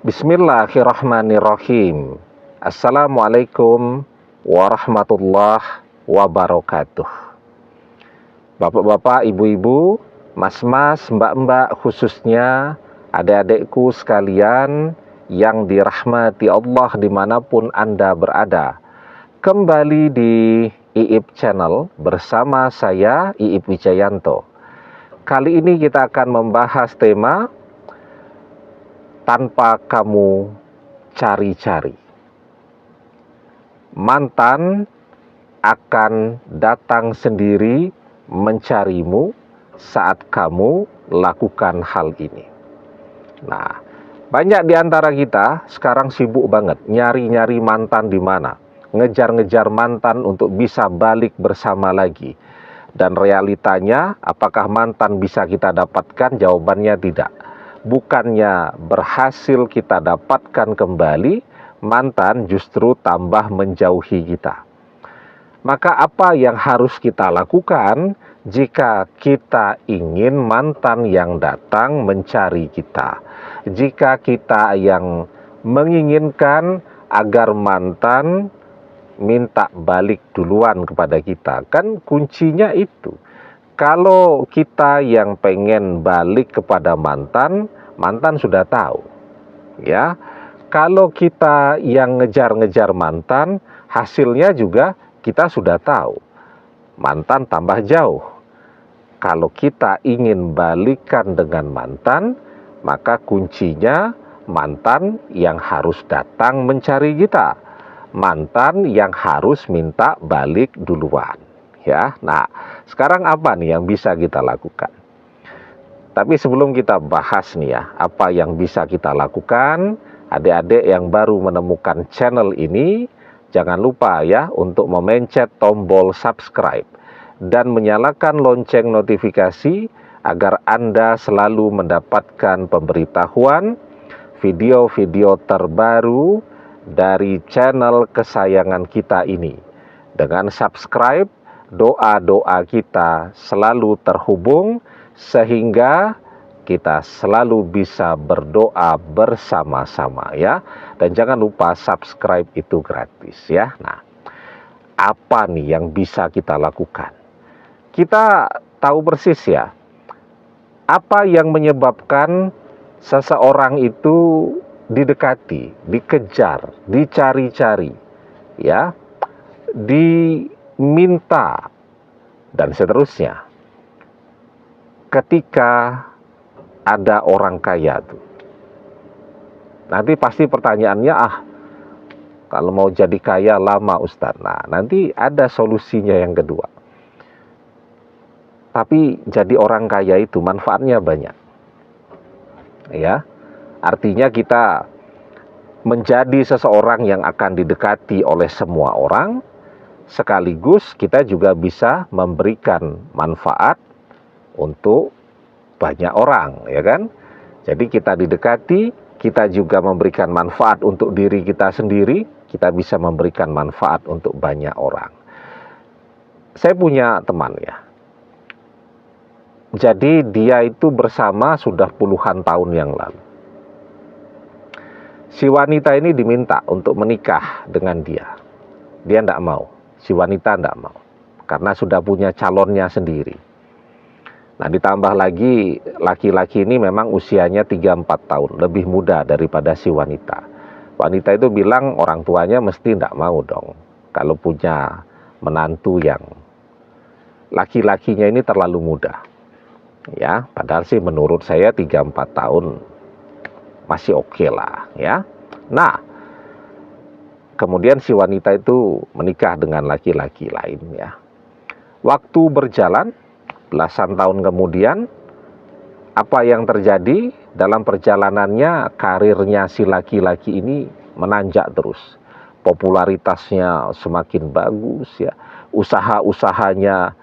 Bismillahirrahmanirrahim. Assalamualaikum warahmatullahi wabarakatuh. Bapak-bapak, ibu-ibu, mas-mas, mbak-mbak, khususnya adik-adikku sekalian yang dirahmati Allah dimanapun Anda berada. Kembali di IIP Channel bersama saya, IIP Wijayanto. Kali ini kita akan membahas tema tanpa kamu cari-cari. Mantan akan datang sendiri mencarimu saat kamu lakukan hal ini. Nah, banyak di antara kita sekarang sibuk banget nyari-nyari mantan di mana, ngejar-ngejar mantan untuk bisa balik bersama lagi. Dan realitanya, apakah mantan bisa kita dapatkan? Jawabannya tidak. Bukannya berhasil kita dapatkan kembali, mantan justru tambah menjauhi kita. Maka apa yang harus kita lakukan jika kita ingin mantan yang datang mencari kita? Jika kita yang menginginkan agar mantan minta balik duluan kepada kita, kan kuncinya itu. Kalau kita yang pengen balik kepada mantan, mantan sudah tahu. Ya, kalau kita yang ngejar-ngejar mantan, hasilnya juga kita sudah tahu. Mantan tambah jauh. Kalau kita ingin balikan dengan mantan, maka kuncinya mantan yang harus datang mencari kita. Mantan yang harus minta balik duluan. Ya, nah sekarang apa nih yang bisa kita lakukan? Tapi sebelum kita bahas nih ya, apa yang bisa kita lakukan, adik-adik yang baru menemukan channel ini, jangan lupa ya untuk memencet tombol subscribe dan menyalakan lonceng notifikasi agar Anda selalu mendapatkan pemberitahuan video-video terbaru dari channel kesayangan kita ini. Dengan subscribe, doa-doa kita selalu terhubung sehingga kita selalu bisa berdoa bersama-sama ya. Dan jangan lupa subscribe itu gratis ya. Nah, apa nih yang bisa kita lakukan? Kita tahu persis ya, apa yang menyebabkan seseorang itu didekati, dikejar, dicari-cari ya, diminta, dan seterusnya. Ketika ada orang kaya tuh, nanti pasti pertanyaannya, kalau mau jadi kaya lama Ustaz. Nah, nanti ada solusinya yang kedua. Tapi jadi orang kaya itu manfaatnya banyak. Ya, artinya kita menjadi seseorang yang akan didekati oleh semua orang, sekaligus kita juga bisa memberikan manfaat untuk banyak orang, ya kan? Jadi kita didekati, kita juga memberikan manfaat untuk diri kita sendiri, kita bisa memberikan manfaat untuk banyak orang. Saya punya teman ya. Jadi dia itu bersama sudah puluhan tahun yang lalu. Si wanita ini diminta untuk menikah dengan dia. Dia tidak mau. Si wanita tidak mau. Karena sudah punya calonnya sendiri. Nah, ditambah lagi laki-laki ini memang usianya 3-4 tahun. Lebih muda daripada si wanita. Wanita itu bilang orang tuanya mesti tidak mau dong. Kalau punya menantu yang laki-lakinya ini terlalu muda. Ya, padahal sih menurut saya 3-4 tahun masih oke lah ya. Nah, kemudian si wanita itu menikah dengan laki-laki lain ya. Waktu berjalan, belasan tahun kemudian, apa yang terjadi dalam perjalanannya? Karirnya si laki-laki ini menanjak terus. Popularitasnya semakin bagus ya. Usaha-usahanya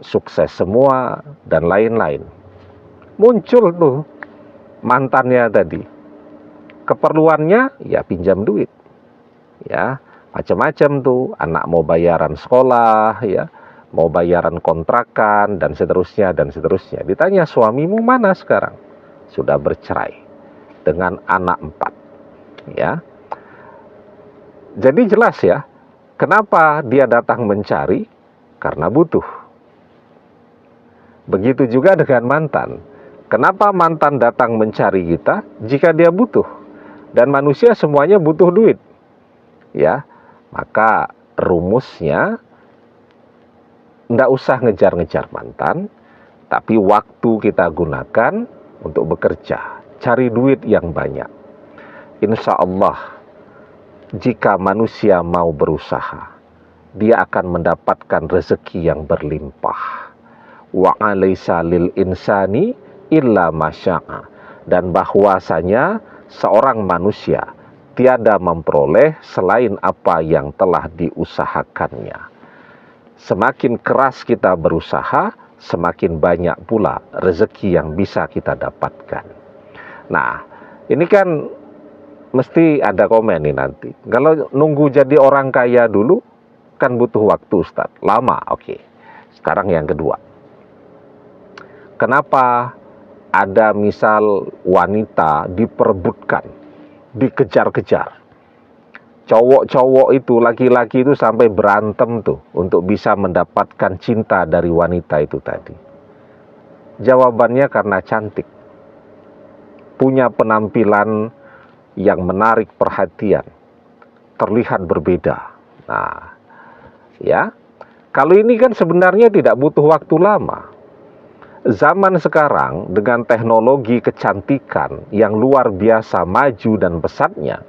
sukses semua dan lain-lain. Muncul tuh mantannya tadi, keperluannya ya pinjam duit ya, macam-macam tuh, anak mau bayaran sekolah ya, mau bayaran kontrakan dan seterusnya dan seterusnya. Ditanya, suamimu mana sekarang? Sudah bercerai. dengan anak 4. Ya. Jadi jelas ya, kenapa dia datang mencari? Karena butuh. Begitu juga dengan mantan. Kenapa mantan datang mencari kita? Jika dia butuh. Dan manusia semuanya butuh duit. Ya, maka rumusnya nggak usah ngejar-ngejar mantan, tapi waktu kita gunakan untuk bekerja, cari duit yang banyak. Insya Allah, jika manusia mau berusaha, dia akan mendapatkan rezeki yang berlimpah. Wa alaysa lil insani illa masya'a. Dan bahwasanya seorang manusia tiada memperoleh selain apa yang telah diusahakannya. Semakin keras kita berusaha, semakin banyak pula rezeki yang bisa kita dapatkan. Nah, ini kan mesti ada komen nih nanti. Kalau nunggu jadi orang kaya dulu, kan butuh waktu, Ustaz. Lama, oke. Sekarang yang kedua. Kenapa ada misal wanita diperebutkan, dikejar-kejar? Cowok-cowok itu, laki-laki itu sampai berantem tuh untuk bisa mendapatkan cinta dari wanita itu tadi. Jawabannya karena cantik. Punya penampilan yang menarik perhatian, terlihat berbeda. Nah, ya, kalau ini kan sebenarnya tidak butuh waktu lama. Zaman sekarang dengan teknologi kecantikan yang luar biasa maju dan pesatnya,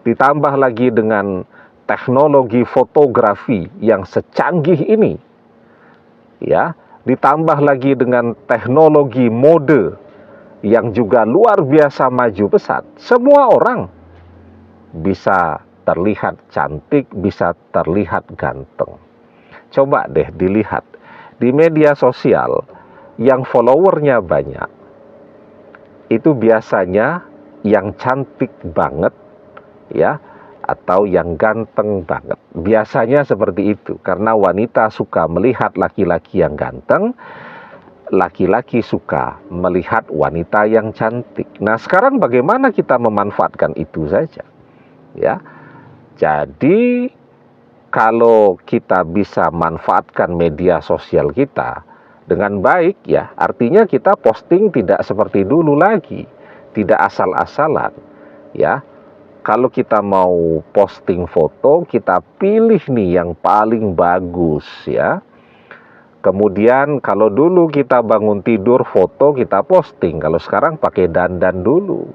ditambah lagi dengan teknologi fotografi yang secanggih ini, ya, ditambah lagi dengan teknologi mode yang juga luar biasa maju pesat, semua orang bisa terlihat cantik, bisa terlihat ganteng. Coba deh dilihat di media sosial yang followernya banyak, itu biasanya yang cantik banget, ya, atau yang ganteng banget. Biasanya seperti itu, karena wanita suka melihat laki-laki yang ganteng, laki-laki suka melihat wanita yang cantik. Nah, sekarang bagaimana kita memanfaatkan itu saja? Ya. Jadi kalau kita bisa manfaatkan media sosial kita dengan baik, ya, artinya kita posting tidak seperti dulu lagi, tidak asal-asalan, ya. Kalau kita mau posting foto, kita pilih nih yang paling bagus, ya. Kemudian kalau dulu kita bangun tidur foto kita posting, kalau sekarang pakai dandan dulu.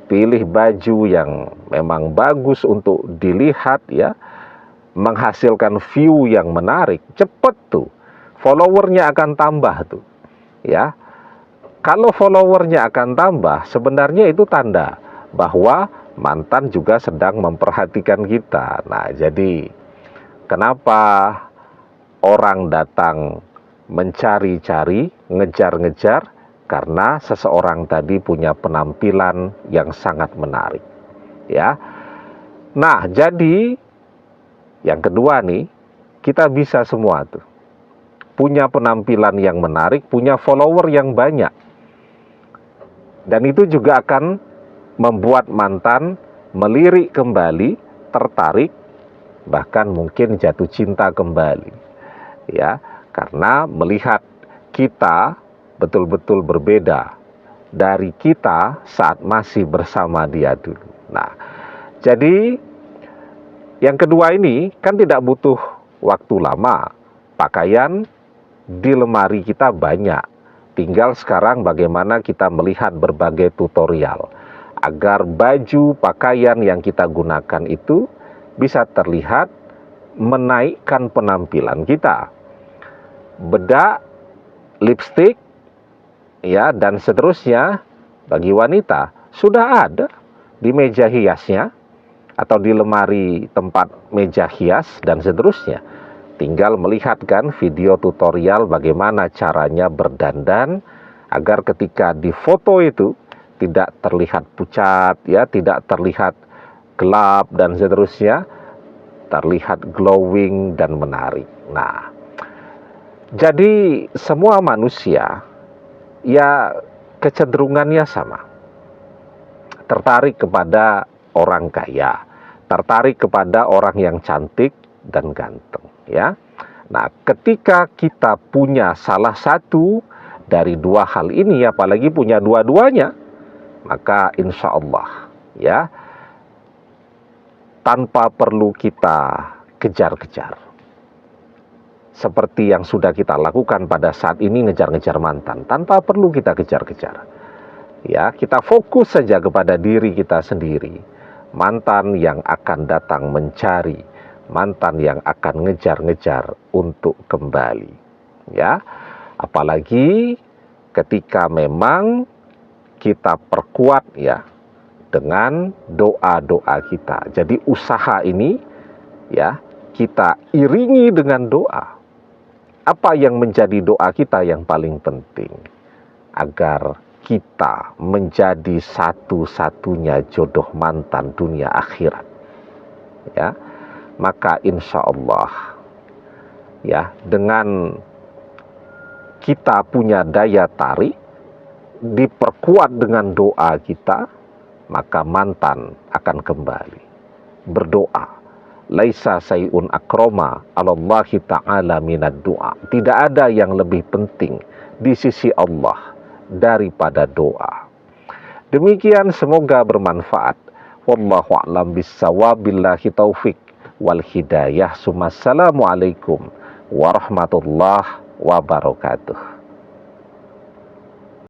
Pilih baju yang memang bagus untuk dilihat, ya. Menghasilkan view yang menarik, cepet tuh. Followernya akan tambah tuh, ya. Kalau followernya akan tambah, sebenarnya itu tanda bahwa mantan juga sedang memperhatikan kita. Nah, jadi kenapa orang datang mencari-cari, ngejar-ngejar? Karena seseorang tadi punya penampilan yang sangat menarik, ya. Nah, jadi yang kedua nih, kita bisa semua tuh punya penampilan yang menarik, punya follower yang banyak, dan itu juga akan membuat mantan melirik kembali, tertarik, bahkan mungkin jatuh cinta kembali, ya, karena melihat kita betul-betul berbeda dari kita saat masih bersama dia dulu. Nah, jadi yang kedua ini kan tidak butuh waktu lama. Pakaian di lemari kita banyak. Tinggal sekarang bagaimana kita melihat berbagai tutorial agar baju pakaian yang kita gunakan itu bisa terlihat menaikkan penampilan kita. Bedak, lipstik, ya, dan seterusnya bagi wanita sudah ada di meja hiasnya atau di lemari tempat meja hias dan seterusnya. Tinggal melihat kan video tutorial bagaimana caranya berdandan agar ketika di foto itu tidak terlihat pucat, ya, tidak terlihat gelap dan seterusnya, terlihat glowing dan menarik. Nah, jadi semua manusia, ya, kecenderungannya sama. tertarik kepada orang kaya, tertarik kepada orang yang cantik dan ganteng, ya. Nah, ketika kita punya salah satu dari dua hal ini, apalagi punya dua-duanya, maka insya Allah, ya, tanpa perlu kita kejar-kejar. Seperti yang sudah kita lakukan pada saat ini, ngejar-ngejar mantan, tanpa perlu kita kejar-kejar. Ya, kita fokus saja kepada diri kita sendiri. Mantan yang akan datang mencari, mantan yang akan ngejar-ngejar untuk kembali. Ya, apalagi ketika memang kita perkuat ya dengan doa-doa kita. Jadi usaha ini ya kita iringi dengan doa. Apa yang menjadi doa kita yang paling penting? Agar kita menjadi satu-satunya jodoh mantan dunia akhirat. Ya, maka insya Allah ya dengan kita punya daya tarik, diperkuat dengan doa kita, maka mantan akan kembali. Berdoa, laisa sayun akroma alallahi ta'ala minad doa. Tidak ada yang lebih penting di sisi Allah daripada doa. Demikian, semoga bermanfaat. Wallahu a'lam bissawab, billahi taufik wal hidayah. Assalamualaikum warahmatullahi wabarakatuh.